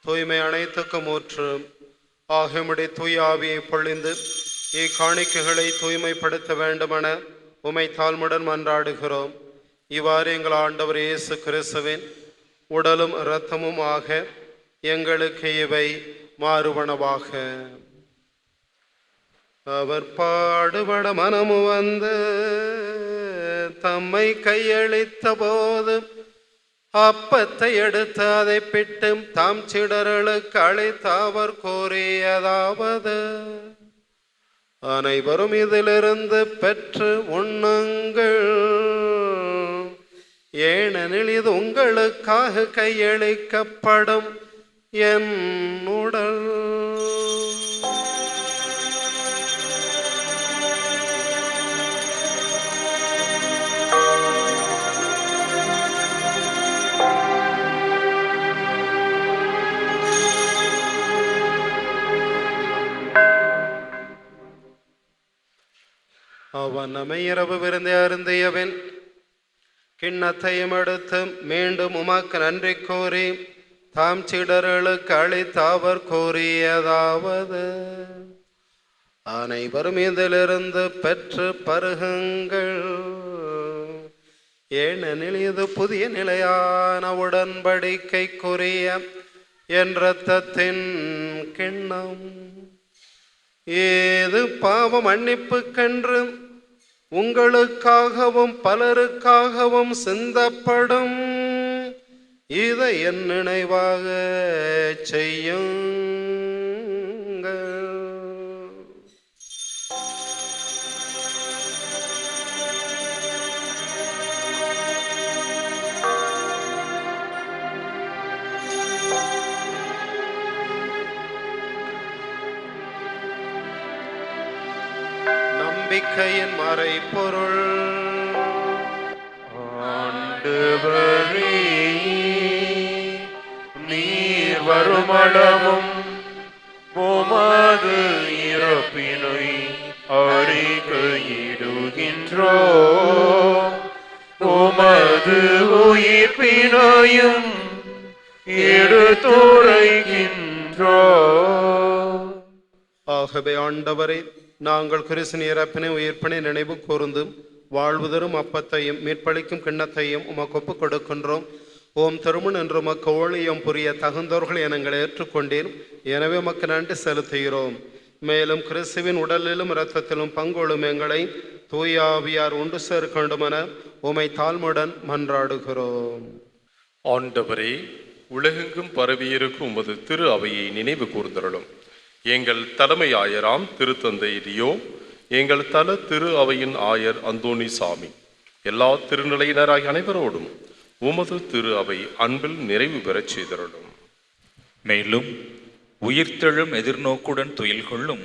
தூய்மை அனைத்துக்கும் ஊற்று. ஆகமுடைய தூய ஆவியை பொழிந்து இக்காணிக்கைகளை தூய்மைப்படுத்த வேண்டுமென உமை தாழ்மையுடன் மன்றாடுகிறோம். இவ்வாறு எங்கள் ஆண்டவர் இயேசு கிறிஸ்துவின் உடலும் இரத்தமும் ஆக எங்களுக்கு இவை மாறுவனவாக. அவர் பாடுபட மனமு வந்து தம்மை கையளித்த போது அப்பத்தை எடுத்து அதை பிட்டு தாம் சிடர்களுக்கு அழைத்து அவர் கூறியதாவது: அனைவரும் இதிலிருந்து பெற்று உண்ணுங்கள். ஏனெனில் இது உங்களுக்காக கையளிக்கப்படும் என் உடல். அவன் நம்மை இரவு விருந்தை அருந்தியவன் கிண்ணத்தையும் எடுத்து மீண்டும் உமக்கு நன்றி கூறி தாம் சீடர்களுக்கு அளித்து அவர் கூறியதாவது, அனைவரும் இதிலிருந்து பெற்று பருகுங்கள். ஏனெனில் இது புதிய நிலையான உடன்படிக்கைக்குரிய என் இரத்தத்தின் கிண்ணம். ஏது பாவ மன்னிப்புக்கென்று உங்களுக்காகவும் பலருக்காகவும் சிந்தப்படும். இதை என் நினைவாக செய்யுங்கள். நம்பிக்கையின் மறைபொருள். ஆண்டவரே, நீர் வருமளவும் உமது இறப்பினை அறிக்கையிடுகின்றோம், உமது உயிர்ப்பினையும் எடுத்துரைக்கின்றோம். ஆகவே ஆண்டவரே, நாங்கள் கிறிஸ்து இறப்பினை உயிர்ப்பினை நினைவு கூர்ந்து வாழ்வு தரும் அப்பத்தையும் மீட்பளிக்கும் கிண்ணத்தையும் உமக்கு ஒப்புக் கொடுக்கின்றோம். ஓம் திருமண் என்று உமக்கு ஊழியம் புரிய தகுந்தவர்கள் எங்களை ஏற்றுக்கொண்டீர். எனவே உமக்கு நன்றி செலுத்துகிறோம். மேலும் கிறிஸ்துவின் உடலிலும் இரத்தத்திலும் பங்கொள்ளும் எங்களை தூயாவியார் உண்டு சேர்க்கண்டுமென உமை தாழ்முடன் மன்றாடுகிறோம். ஆண்டவரே, உலகெங்கும் பரவியிருக்கும் உமது திரு அவையை நினைவு கூர்ந்தருளும். எங்கள் தலைமை ஆயராம் திருத்தந்தை ரியோ, எங்கள் தல திரு அவையின் ஆயர் அந்தோணி சாமி, எல்லா திருநிலையினராகிய அனைவரோடும் உமது திரு அவை அன்பில் நிறைவு பெறச் செய்தருளும். மேலும் உயிர்த்தெழும் எதிர்நோக்குடன் துயில் கொள்ளும்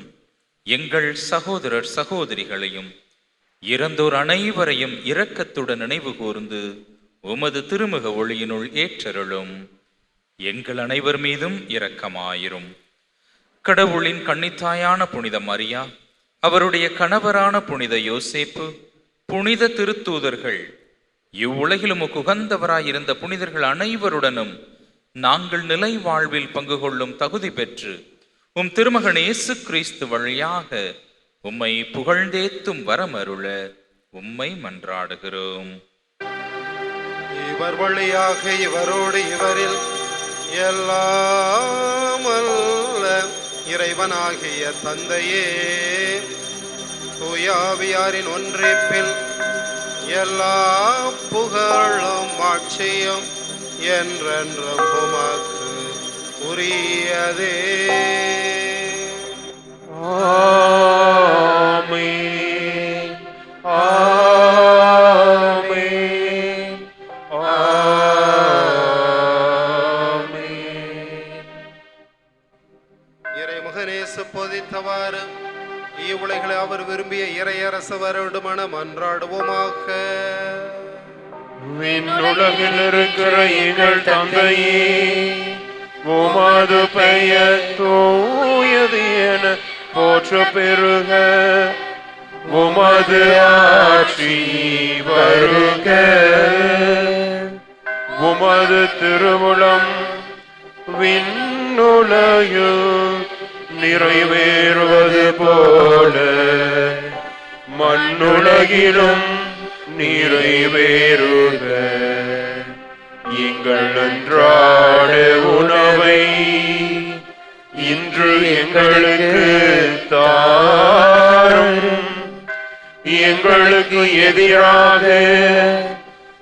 எங்கள் சகோதரர் சகோதரிகளையும் இறந்தோர் அனைவரையும் இரக்கத்துடன் நினைவு கூர்ந்து உமது திருமுக ஒளியினுள் ஏற்றருளும். எங்கள் அனைவர் மீதும் இரக்கமாயிரும். கடவுளின் கன்னித்தாயான புனித மரியா, அவருடைய கணவரான புனித யோசேப்பு, புனித திருத்தூதர்கள், இவ்வுலகிலும் உகந்தவராயிருந்த புனிதர்கள் அனைவருடனும் நாங்கள் நிலை வாழ்வில் பங்கு கொள்ளும் தகுதி பெற்று உம் திருமகன் இயேசு கிறிஸ்து வழியாக உம்மை புகழ்ந்தேத்தும் வரமருள உம்மை மன்றாடுகிறோம். இவர் வழியாக இவரோடு இவரில் எல்லாம் இறைவனாகிய தந்தையே, தூயாவியாரின் ஒன்றிப்பில் எல்லா புகழும் ஆட்சியும் என்றென்றும் உமக்கு உரியதே. ஆமென், ஆமென், ஆமென். இறைமகனேசு போதித்தவாறு இவ்வுலகில் அவர் விரும்பிய இறையரசு வருடமான மன்றாடுவோமாக. விண்ணுலகில் இருக்கிற எங்கள் தந்தையே, உமது பெயர் தூயது என போற்ற பெருக, உமது ஆட்சி வருக, உமது திருவுளம் விண்ணுலகில் நிறைவேறுவது போல மண்ணுலகிலும் நிறைவேறுக. எங்கள் அன்றாட உணவை இன்று எங்களுக்கு தாரும். எங்களுக்கு எதிராக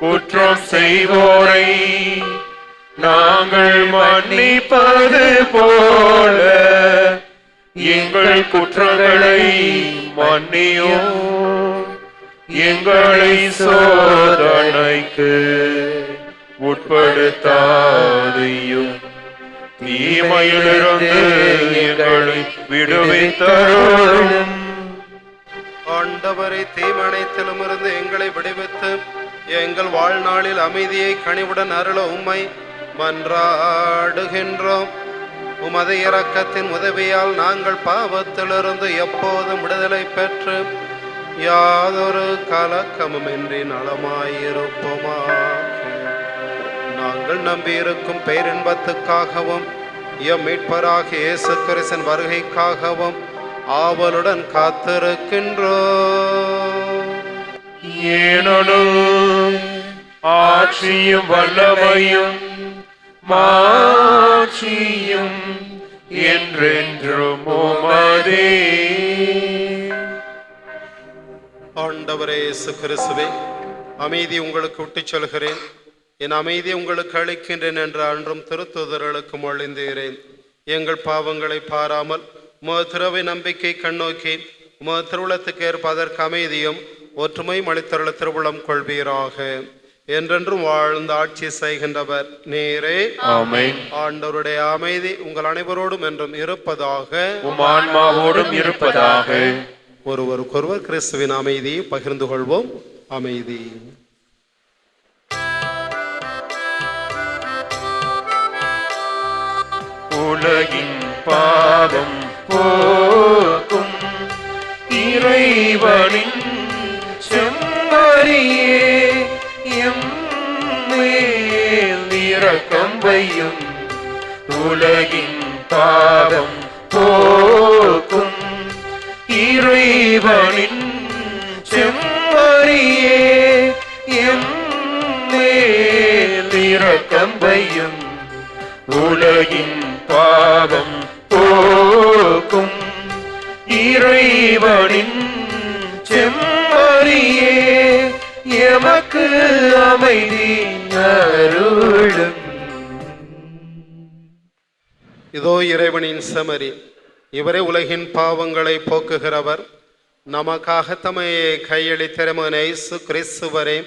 குற்றம் செய்வோரை நாங்கள் மன்னிப்பது போல எங்கள் குற்றங்களை மன்னியும். எங்களை சோதனைக்கு வருத்தாதையும் தீமையிலிருந்து எங்களை விடுவித்தருளும். ஆண்டவரை தீமனைத்திலும் இருந்து எங்களை விடுவித்து எங்கள் வாழ்நாளில் அமைதியை கனிவுடன் அருள உம்மை மன்றாடுகின்றோம். உமது இரக்கத்தின் உதவியால் நாங்கள் பாவத்திலிருந்து எப்போதும் விடுதலை பெற்று யாதொரு கலக்கமுமின்றி நலமாயிருப்போமாக. நாங்கள் நம்பியிருக்கும் பேரின்பத்துக்காகவும் எம் மீட்பராகிய இயேசு கிறிஸ்தின் வருகைக்காகவும் ஆவலுடன் காத்திருக்கின்றோம். ஏனெனில் ஆட்சியும் வல்லமையும் மாட்சியும் என்றென்றும் உமதே. ஆண்டவரே இயேசு கிறிஸ்துவே, அமைதி உங்களுக்கு விட்டுச் சொல்கிறேன், என் அமைதி உங்களுக்கு அளிக்கின்றேன் என்று அன்றும் திருத்துதர்களுக்கு மொழிந்தேறேன். எங்கள் பாவங்களை பாராமல் உமது திருவை நம்பிக்கை கண்ணோக்கி உமது திருவுளத்துக்கு ஏற்ப அதற்கு அமைதியும் ஒற்றுமை அளித்தருள திருவுளம் கொள்வீராக. என்றென்றும் வாழ்ந்து ஆட்சி செய்கின்றவர் நீரே. ஆமென். ஆண்டவருடைய அமைதி உங்கள் அனைவரோடும் என்றும் இருப்பதாக. உம் ஆன்மாவோடும் இருப்பதாக. ஒருவருக்கொருவர் கிறிஸ்துவின் அமைதியை பகிர்ந்து கொள்வோம். அமைதி. உலகின் பாவம் போக்கும் இறைவனின் செம்மறியே, எம்மேல் இரக்கம் வையும். உலகின் பாவம் போக்கும் இறைவனின் செம்மறியே, எம்மேல் இரக்கம் வையும். உலகின் பாவம் போக்கும் இறைவனின் செம்மறியே, எமக்கு அமைதி அருளும். இதோ இறைவனின் செம்மறி, இவரே உலகின் பாவங்களை போக்குகிறவர். நமக்காக தம்மையை கையளித்திருமகன் இயேசு கிறிஸ்துவரே,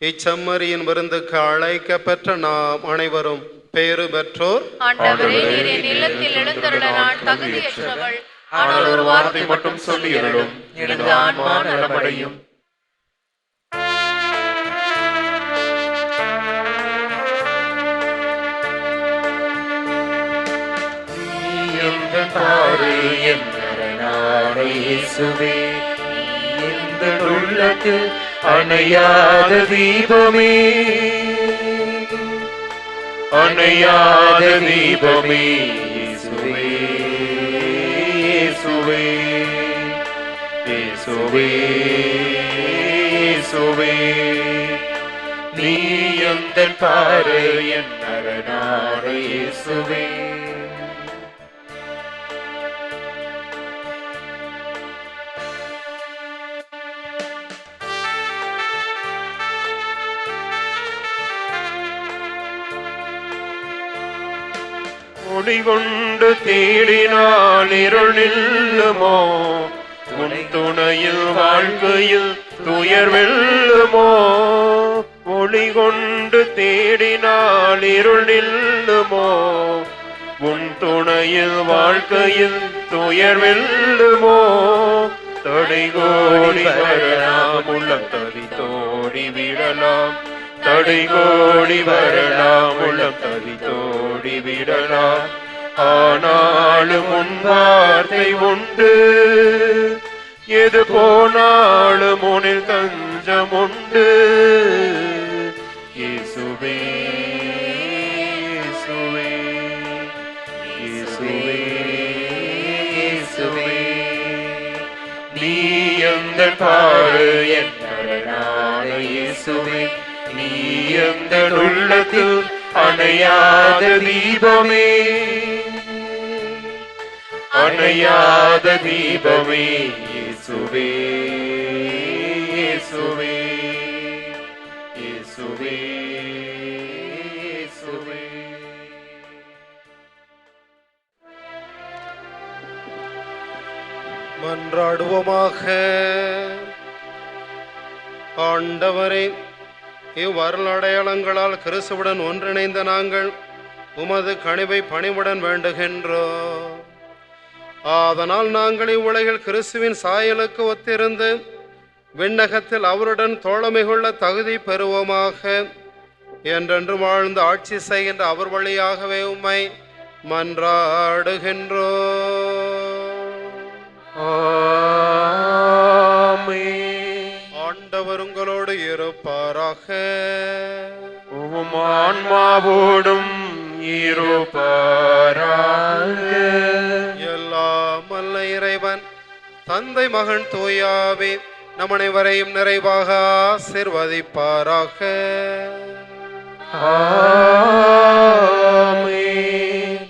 இச்செம்மறியின் விருந்துக்கு அழைக்கப்பெற்ற நாம் அனைவரும் பேறு பெற்றோர். ஆண்டவரே, நீர் என் இல்லத்தில் எழுந்தருள நான் தகுதியற்றவள். ஆனால் ஒரு வார்த்தை மட்டும் சொல்லியருளும், எனது ஆன்மா நலமடையும். இயேசுவே, இந்த உள்ளத்தில் அணையாத தீபமே, அணையாத தீபமே, இயேசுவே, இயேசுவே, இயேசுவே, இயேசுவே, நீ எந்தன் பாறை என் அரணான இயேசுவே. ஒளி கொண்டு தேடினால் இருள் நில்லுமோ, உன் துணையில் வாழ்க்கையில் துயர் வெல்லுமோ. ஒளி கொண்டு தேடினால் இருள் நில்லுமோ, உன் துணையில் வாழ்க்கையில் துயர் வெல்லுமோ. தடை கோடி வரலாம், உள்ளம் தவி தோடி விடலாம். தடை கோடி வரலாம், உள்ளம் தவி தோடி விடலாம். ஆனாலும் உன் வார்த்தை உண்டு, எது போனாலும் உனில் தஞ்சம் உண்டு. இயேசுவே, இயேசுவே, இயேசுவே, இயேசுவே, நீ எந்தன் பாறை என் அரணான இயேசுவே. நீ எந்தன் உள்ளத்தில் அணையாத தீபமே, அணையாத தீபமே, இயேசுவே, இயேசுவே, இயேசுவே, இயேசுவே. மன்றாடுவோமாக. ஆண்டவரே, இவ்வருள் அடையாளங்களால் கிறிஸ்துவுடன் ஒன்றிணைந்த நாங்கள் உமது கனிவை பணிவுடன் வேண்டுகின்றோம். அதனால் நாங்கள் இவ்வுலகில் கிறிஸ்துவின் சாயலுக்கு ஒத்திருந்து விண்ணகத்தில் அவருடன் தோழமை கொள்ள தகுதி பெறுவோமாக. என்றென்று வாழ்ந்து ஆட்சி செய்கின்ற அவர் வழியாகவே உம்மை மன்றாடுகின்றோம். ஆண்டவர் உங்களோடு இருப்பாராக. உம் ஆன்மாவோடும் இருப்பாராக. எல்லாம் வல்ல இறைவன் தந்தை மகன் தூயாவே நம் அனைவரையும் நிறைவாக ஆசீர்வதிப்பாராக.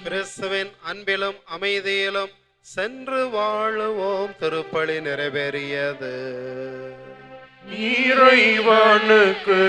கிறிஸ்துவின் அன்பிலும் அமைதியிலும் சென்று வாழுவோம். திருப்பலி நிறைவேறியது. இறைவனுக்கு